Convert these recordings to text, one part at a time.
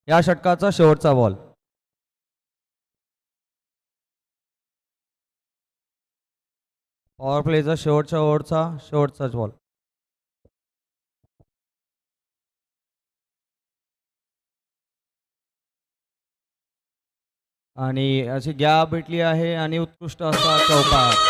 या षटकाचा शेवटचा बॉल. पॉवर प्लेचा शेवटचाच बॉल. आणि अशी गॅप भेटली आहे आणि उत्कृष्ट असा चौकार.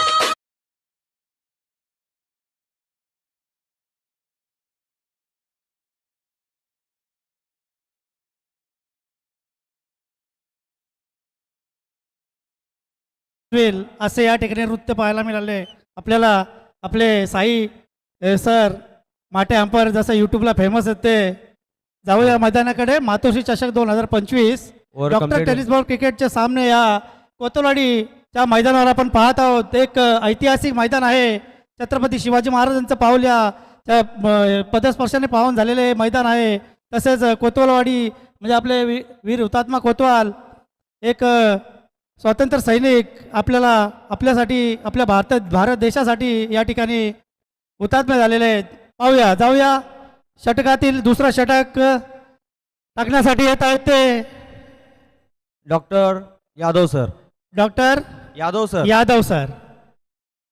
असे या ठिकाणी नृत्य पाहायला मिळाले आपल्याला. आपले साई सर माटे अंपर जसं यूट्यूबला फेमस आहेत ते. जाऊया मैदानाकडे. मातोश्री चषक 2025 डॉक्टर टेनिस बॉल क्रिकेटचे सामने या कोतवाडीच्या मैदानावर आपण पाहत आहोत. एक ऐतिहासिक मैदान आहे. छत्रपती शिवाजी महाराजांचं पाऊल्या त्या पदस्पर्शाने पाहून झालेले मैदान आहे. तसेच कोतवालवाडी म्हणजे आपले वीर हुतात्मा कोतवाल एक स्वातंत्र्य सैनिक आपल्यासाठी आपल्या भारत देशासाठी या ठिकाणी हुतात्मा झालेले आहेत. पाहूया जाऊया. षटकातील दुसरा षटक टाकण्यासाठी येत आहेत ते doctor Yadav sir. Doctor Yadav sir.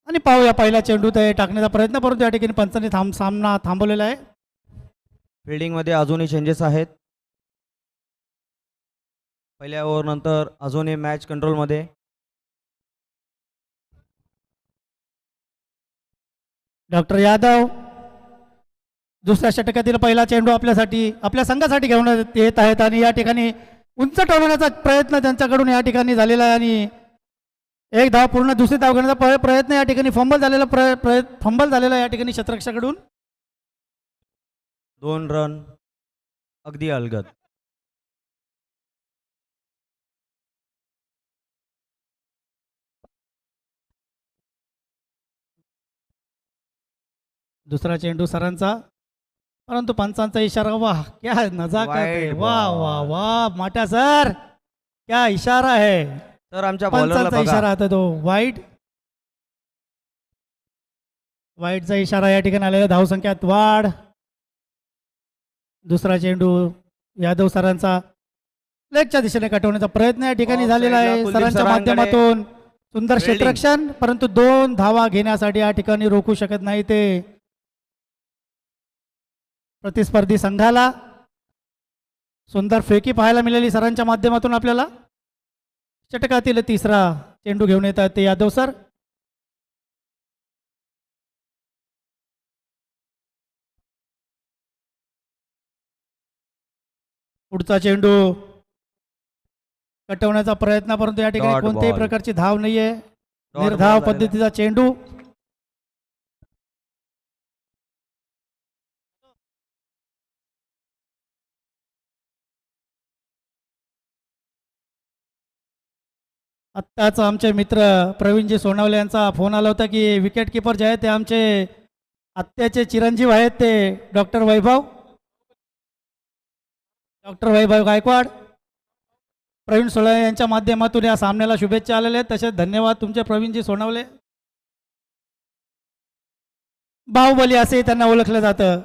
आणि पाहूया पहिला चेंडू ते टाकण्याचा प्रयत्न, परंतु या ठिकाणी पंचांनी सामना थांबवलेला आहे. फिल्डिंगमध्ये अजूनही चेंजेस आहेत. पहिल्या ओव्हर नंतर अजूनही मॅच कंट्रोलमध्ये. डॉक्टर यादव दुसऱ्या षटकातील पहिला चेंडू आपल्या संघासाठी घेऊन येत आहेत आणि या ठिकाणी उंच टोलवण्याचा प्रयत्न त्यांच्याकडून या ठिकाणी झालेला आहे आणि एक धाव पूर्ण दुसरी धाव घेण्याचा प्रयत्न या ठिकाणी फंबल झालेला या ठिकाणी क्षेत्ररक्षकाकडून. 2 रन अगदी अलगद. दुसरा चेंडू सरांचा, परंतु पंचांचा इशारा. वाह क्या नजाकत है. वाह वाह वाह माट्या सर क्या इशारा है. सर आमच्या पंचांचा इशारा आता तो वाईटचा इशारा या ठिकाणी आलेला. धावसंख्यात वाढ. दुसरा चेंडू यादव सरांचा लेगच्या दिशेने कटवण्याचा प्रयत्न या ठिकाणी झालेला आहे. सरांच्या माध्यमातून सुंदर क्षेत्ररक्षण, परंतु 2 धावा घेण्यासाठी या ठिकाणी रोखू शकत नाही ते प्रतिस्पर्धी संघाला. सुंदर फेकी पाहायला मिळाली सरांच्या माध्यमातून आपल्याला. षटकातील तिसरा चेंडू घेऊन येतात ते यादव सर. पुढचा चेंडू कटवण्याचा प्रयत्न, परंतु या ठिकाणी कोणत्याही प्रकारची धाव नाहीये. निर्धाव पद्धतीचा चेंडू. आत्ताच आमचे मित्र प्रवीणजी सोनवले यांचा फोन आला होता की विकेट किपर जे आहेत ते आमचे आत्याचे चिरंजीव आहेत ते डॉक्टर वैभव गायकवाड. प्रवीण सोनवले यांच्या माध्यमातून या सामन्याला शुभेच्छा आलेल्या आहेत. तसेच धन्यवाद तुमचे प्रवीणजी सोनवले. बाहुबली असे त्यांना ओळखलं जातं.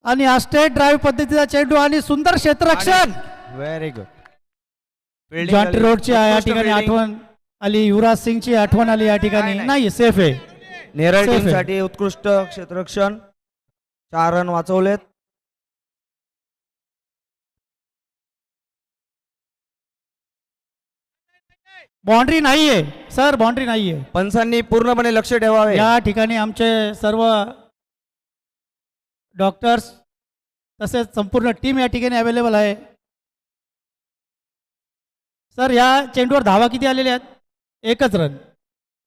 आणि हा स्टेट ड्राईव्ह पद्धतीचा चेंडू आणि सुंदर क्षेत्ररक्षण. Very good. जॉन्टी रोडची या ठिकाणी आठवण आली. युवराज सिंगची आठवण आली या ठिकाणी. नाही सेफ आहे. नेरळ टीमसाठी उत्कृष्ट क्षेत्ररक्षण. 4 रन वाचवलेत. बाउंड्री नाहीये सर, बाउंड्री नाहीये. पंचांनी पूर्णपणे लक्ष ठेवावे. या ठिकाणी आमचे सर्व डॉक्टर्स तसेच संपूर्ण टीम या ठिकाणी अवेलेबल आहे. सर या चेंडूवर धावा किती आलेल्या आहेत? 1च रन.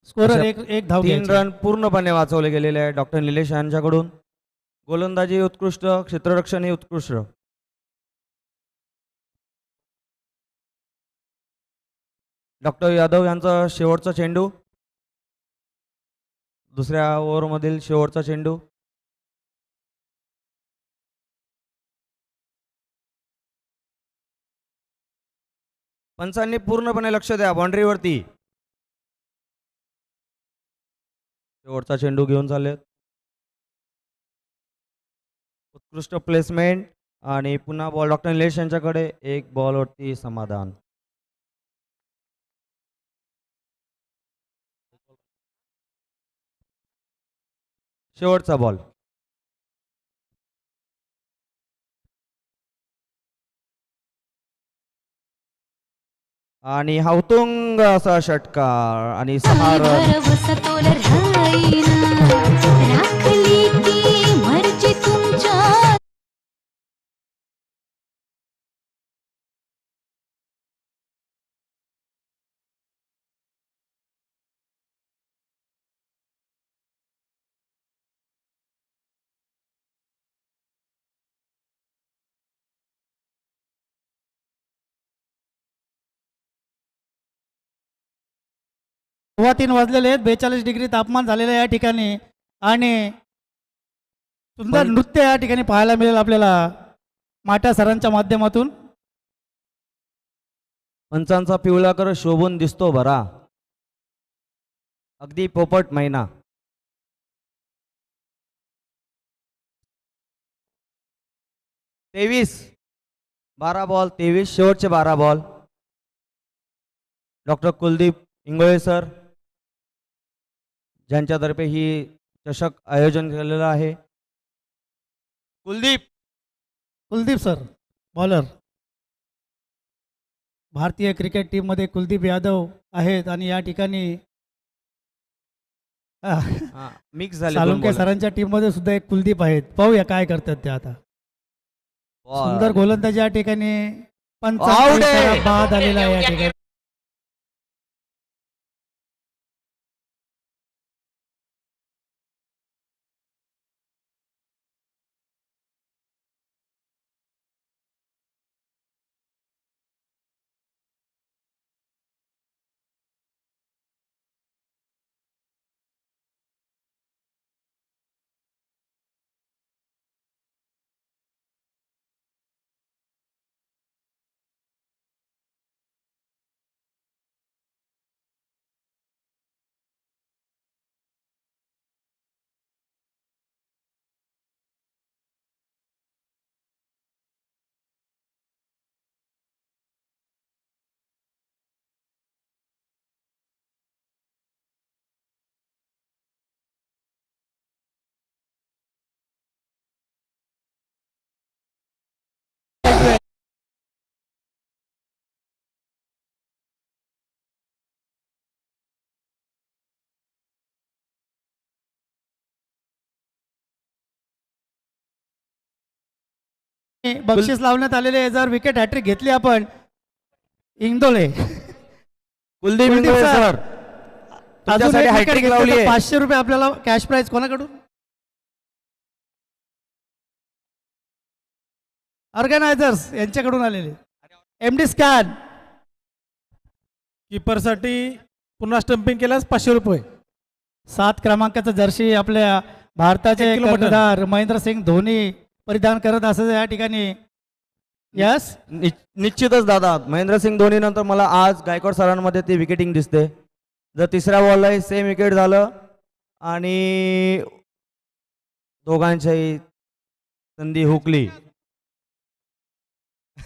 स्कोरर एक धाव. 3 रन पूर्णपणे वाचवले गेलेले आहे डॉक्टर निलेश यांच्याकडून. गोलंदाजी उत्कृष्ट, क्षेत्ररक्षण ही उत्कृष्ट. डॉक्टर यादव यांचा शेवटचा चेंडू. दुसऱ्या ओव्हरमधील शेवटचा चेंडू. पंचांनी पूर्णपणे लक्ष द्या बाउंड्रीवरती. शेवटचा चेंडू घेऊन चालले. उत्कृष्ट प्लेसमेंट. आणि पुन्हा बॉल डॉक्टर निलेश यांच्याकडे. एक बॉलवरती समाधान. शेवटचा बॉल. आणि हा उत्तुंग असा षटकार आणि 6 रन. भरवसा राहीना राखली ती मर्जी तुमच्या. सव्वा 3 वाजलेले आहेत. 42 डिग्री तापमान झालेलं आहे या ठिकाणी आणि सुंदर नृत्य या ठिकाणी पाहायला मिळेल आपल्याला माटा सरांच्या माध्यमातून. पंचांचा पिवळा कर शोभून दिसतो बरा, अगदी पोपट मैना. तेवीस 12 बॉल 23 शेवटचे 12 ball. Doctor Kuldeep Ingole sir ज्यांच्यातर्फे ही चषक आयोजन केलेलं आहे. Kuldeep sir bowler. भारतीय क्रिकेट टीममध्ये कुलदीप यादव आहेत आणि या ठिकाणी मिक्स झाले दोन सालुंके bowler. सरांच्या टीममध्ये सुद्धा एक कुलदीप आहेत. पाहूया काय करतात ते आता. सुंदर गोलंदाजी या ठिकाणी Out आहे. बाद आलेला आहे या ठिकाणी. बक्षीस लावण्यात आलेले जर विकेट हॅट्रिक घेतली आपण इंदोले कुलदीप इंगोळे सर अजून तुमच्यासाठी एक wicket हॅट्रिक घेतली लावली तर आहे. 500 रुपये आपल्याला कॅश प्राइज कोणाकडून. ऑर्गनायझर्स यांच्याकडून आलेले. एमडी स्कॅन कीपरसाठी पुन्हा स्टंपिंग केल्यास 500 रुपये. 7 क्रमांकाचा जर्सी आपल्या भारताचे 1 किलो मटण. कर्णधार महेंद्रसिंग धोनी परिधान करत असं या ठिकाणी. यस निश्चितच दादा महेंद्रसिंग धोनी नंतर मला आज गायकवाड सरांमध्ये ती विकेटिंग दिसते. जर तिसऱ्या बॉललाही सेम विकेट झालं आणि दोघांच्याही संधी हुकली.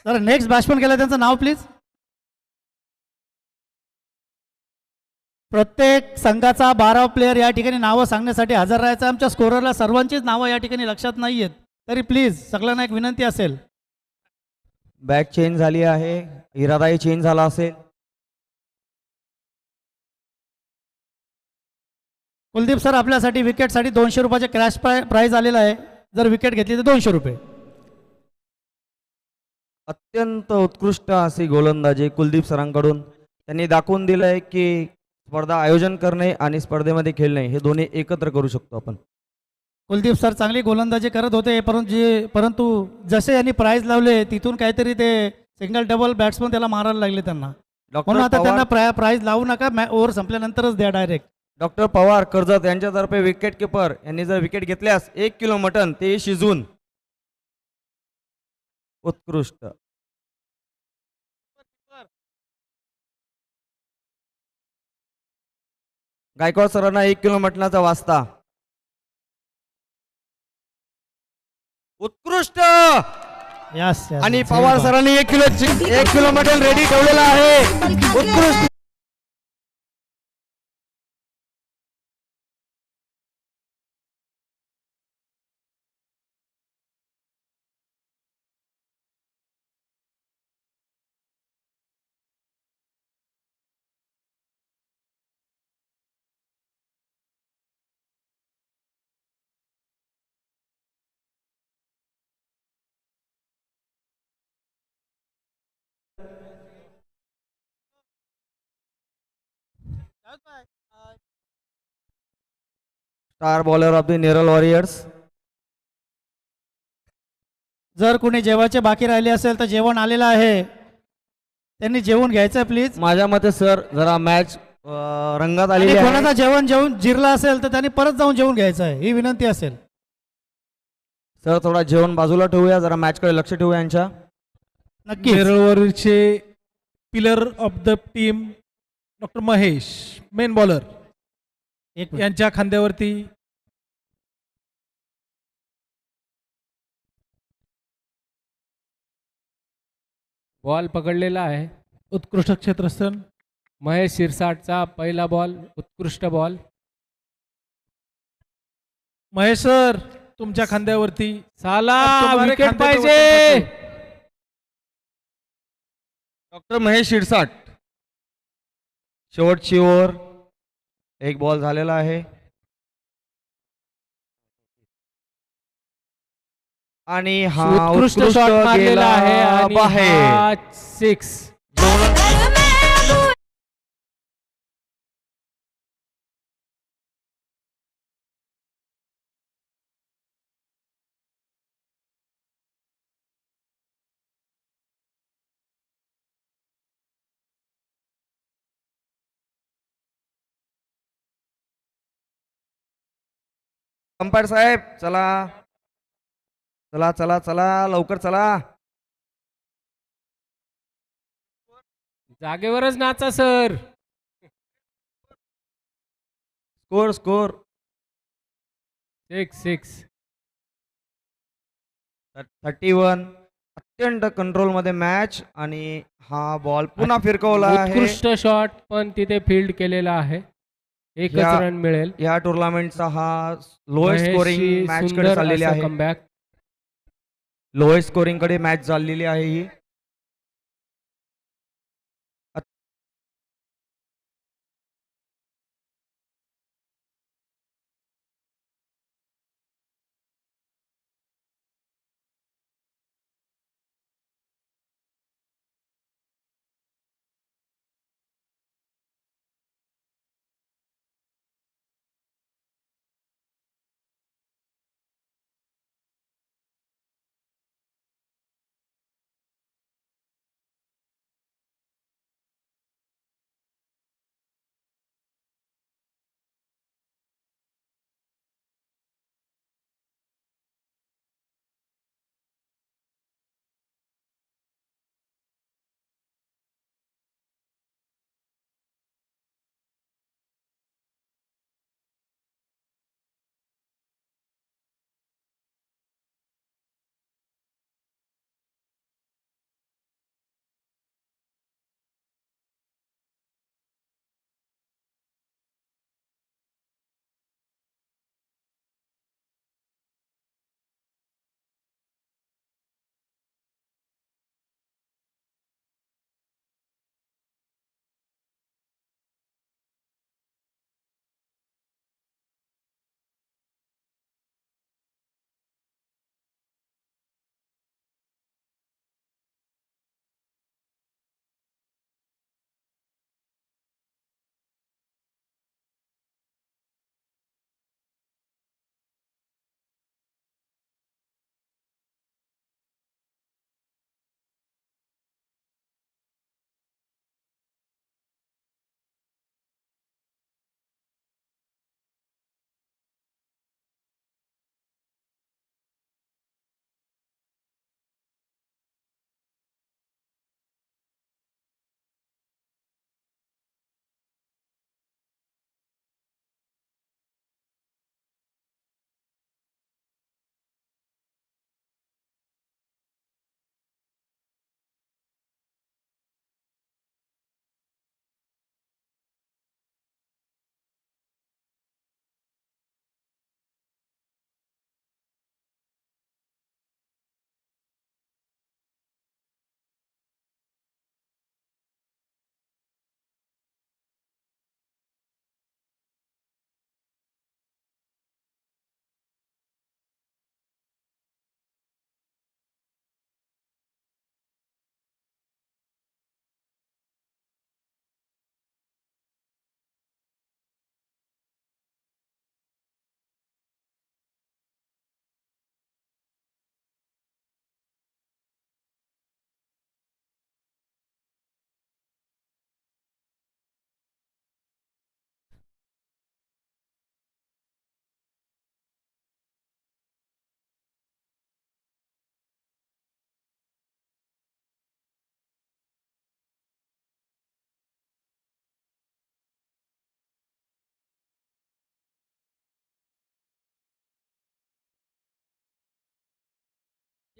तर नेक्स्ट बॅट्समन केलं त्यांचं नाव प्लीज. प्रत्येक संघाचा 12 प्लेयर या ठिकाणी नावं सांगण्यासाठी हजर राहायचं. आमच्या स्कोररला सर्वांचीच नावं या ठिकाणी लक्षात नाही आहेत तरी प्लीज सगळ्यांना एक विनंती असेल. बॅट चेंज झाली आहे, इरादाही चेंज झाला असेल. कुलदीप सर आपल्यासाठी विकेटसाठी 200 रुपयाचे क्रॅश प्राइज आलेला आहे. जर विकेट घेतली तर 200 रुपये. अत्यंत उत्कृष्ट अशी गोलंदाजी कुलदीप सरांकडून. त्यांनी दाखवून दिलंय की स्पर्धा आयोजन करणे आणि स्पर्धेमध्ये खेळणे हे दोन्ही एकत्र करू शकतो आपण. कुलदीप सर चांगली गोलंदाजी करत होते परंतु जसे यांनी प्राइज लावले तिथून काहीतरी ते सिंगल डबल बॅट्समन त्याला मारायला लागले त्यांना. म्हणून आता त्यांना प्राइज लावू नका, ओव्हर संपल्यानंतरच द्या डायरेक्ट. डॉक्टर पवार कर्जत यांच्यातर्फे विकेट किपर यांनी जर विकेट घेतल्यास 1 किलो मटन ते शिजून. उत्कृष्ट. गायकवाड सरांना 1 किलो मटणाचा वास्ता. उत्कृष्ट यस यस आणि पवार सरांनी 1 किलो मटेरियल रेडी ठेवलेलं आहे. उत्कृष्ट star bowler of the Neral warriors. जर कुणी जेवायचे बाकी राहिले असेल तर जेवण आलेलं आहे, त्यांनी जेवून घ्यायचं प्लीज. माझ्या मते सर जरा मॅच रंगात आणि आलेली आहे. कोणाचा जेवण जेवून जिरला असेल तर त्यांनी परत जाऊन जेवून घ्यायचं आहे, ही विनंती असेल. सर थोडा जेवण बाजूला ठेवूया, जरा मॅच कडे लक्ष ठेवूया यांच्या. नक्कीच. नेरळवरचे pillar of the team doctor Mahesh main bowler एक मिनिट. यांच्या खांद्यावरती बॉल पकडलेला आहे. उत्कृष्ट क्षेत्रस्थळ. महेश शिरसाटचा पहिला बॉल, उत्कृष्ट बॉल. महेश सर तुमच्या खांद्यावरती साला तुम्हारे विकेट खांदे पे पाहिजे. वतन डॉक्टर महेश शिरसाट. शेवटची ओव्हर, एक बॉल झालेला आहे आणि हा उत्कृष्ट शॉट मारलेला गेला आहे आणि बाहेर. 6. अंपायर साहेब चला चला चला चला लवकर चला. जागेवरच नाचा सर. Score score 6. 31. अत्यंत कंट्रोल मध्ये मॅच आणि हा बॉल पुन्हा फिरकवला आहे. उत्कृष्ट शॉट पण तिथे फील्ड केलेला आहे. एकच या- रन मिळेल. या टुर्नामेंटचा हा लोएस्ट स्कोरिंग मॅच कडे चाललेली आहे. कमबॅक. लोएस्ट स्कोरिंग कडे मॅच चाललेली आहे ही.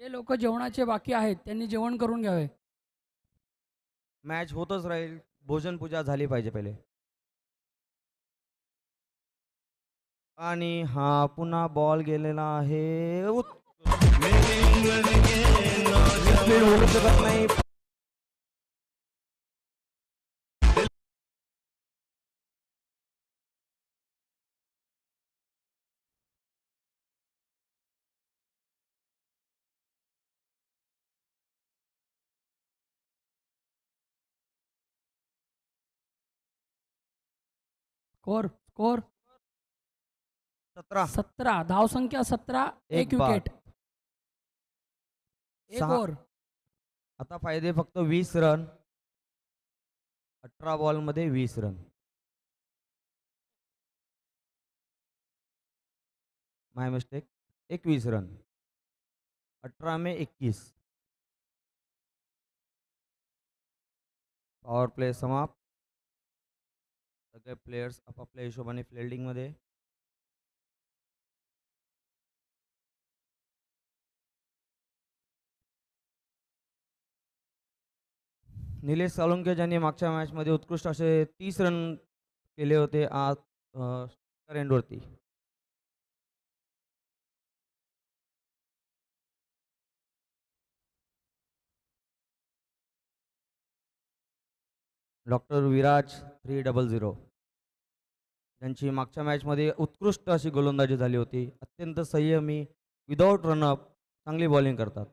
जे लोक जेवणाचे बाकी आहेत त्यांनी जेवण करून घ्यावे. मॅच होतच राहील, भोजन पूजा झाली पाहिजे पहिले. आणि हा पुन्हा बॉल गेलेला आहे. स्पीड होऊ शकत नाही. Score score 17. 17. धावसंख्या 17. एक एक बाद. विकेट. एक सहा. ओव्हर. आता फायदे फक्त 20 रन. 18 बॉलमध्ये 20 रन. माय मिस्टेक. 21 रन. 18 में 21. पॉवर प्ले समाप्त. सगळे प्लेयर्स आपापल्या हिशोबाने फिल्डिंगमध्ये. निलेश साळुंके ज्यांनी मागच्या मॅचमध्ये उत्कृष्ट असे 30 रन केले होते, आज एंडवरती. डॉक्टर विराज 300 ज्यांची मागच्या मॅचमध्ये उत्कृष्ट अशी गोलंदाजी झाली होती. अत्यंत संयमी, विदाऊट रनअप चांगली बॉलिंग करतात.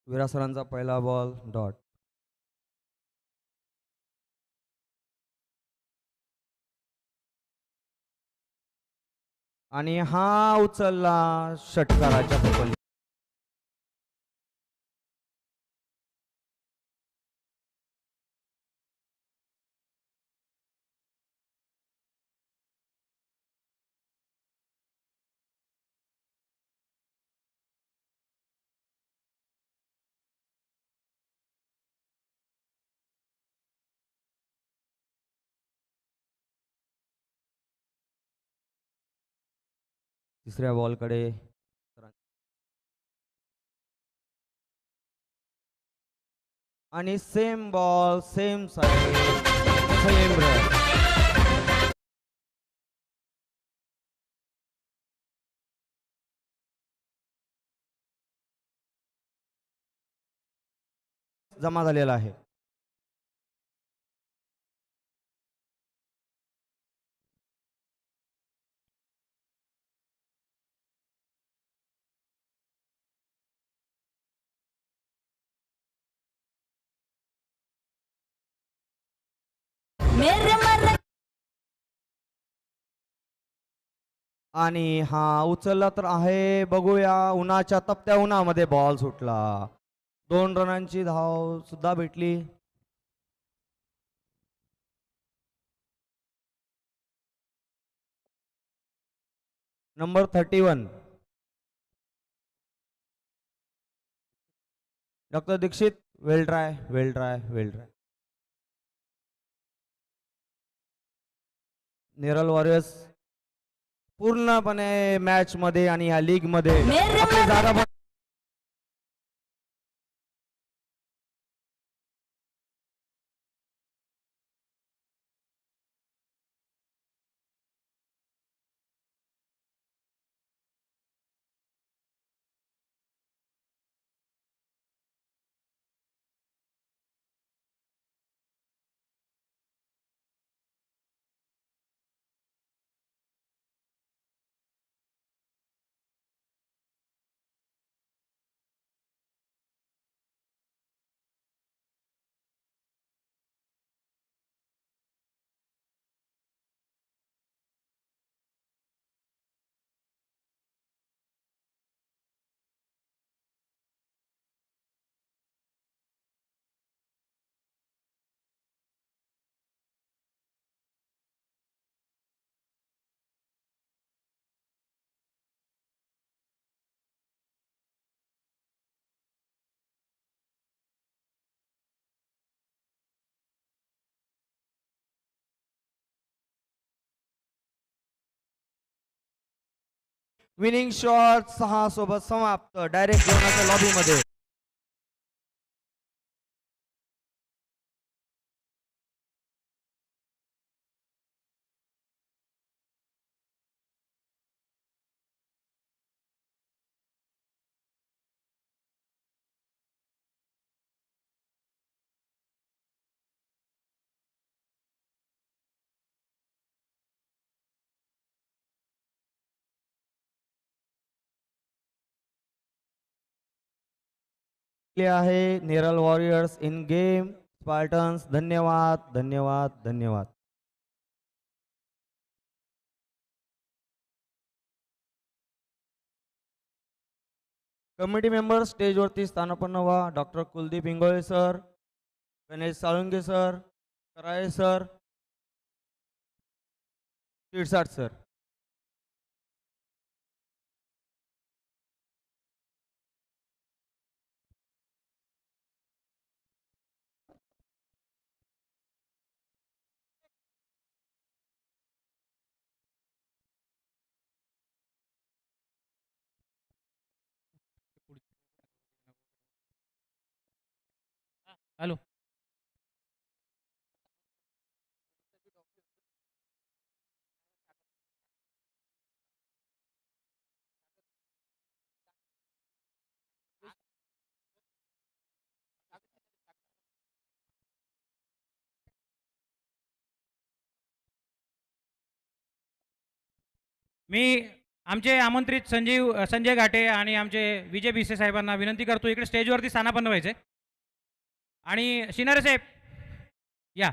विराज सरांचा पहिला बॉल डॉट. आणि हा उचलला षटकाराच्या पकडली. तिसऱ्या बॉलकडे आणि same ball same side same run. जमा झालेला आहे. मेरे मन आणि हा उचलला तर आहे. बघूया, उन्हाच्या तपत्या उन्हामध्ये बॉल सुटला. 2 रनांची धाव सुद्धा भेटली. Number 31 doctor Dikshit. Well try, well try, well try. Neral warriors पूर्णपणे मॅच मध्ये आणि या लीग मध्ये आपली जागा विनिंग शॉट 6 सोबत समाप्त. डायरेक्ट जेवणाच्या लॉबीमध्ये. आहे Neral warriors in game spartans. धन्यवाद धन्यवाद धन्यवाद. कमिटी मेंबर स्टेजवरती स्थानापन्न व्हा. Doctor Kuldeep Ingole sir, Ganesh Salunke sir, Karale sir, Shirsat sir. Hello. मी आमचे आमंत्रित संजय घाटे आणि आमचे विजय भिसे साहेबांना विनंती करतो इकडे स्टेजवरती स्थानापन्न व्हायचे. आणि शिनारे साहेब या.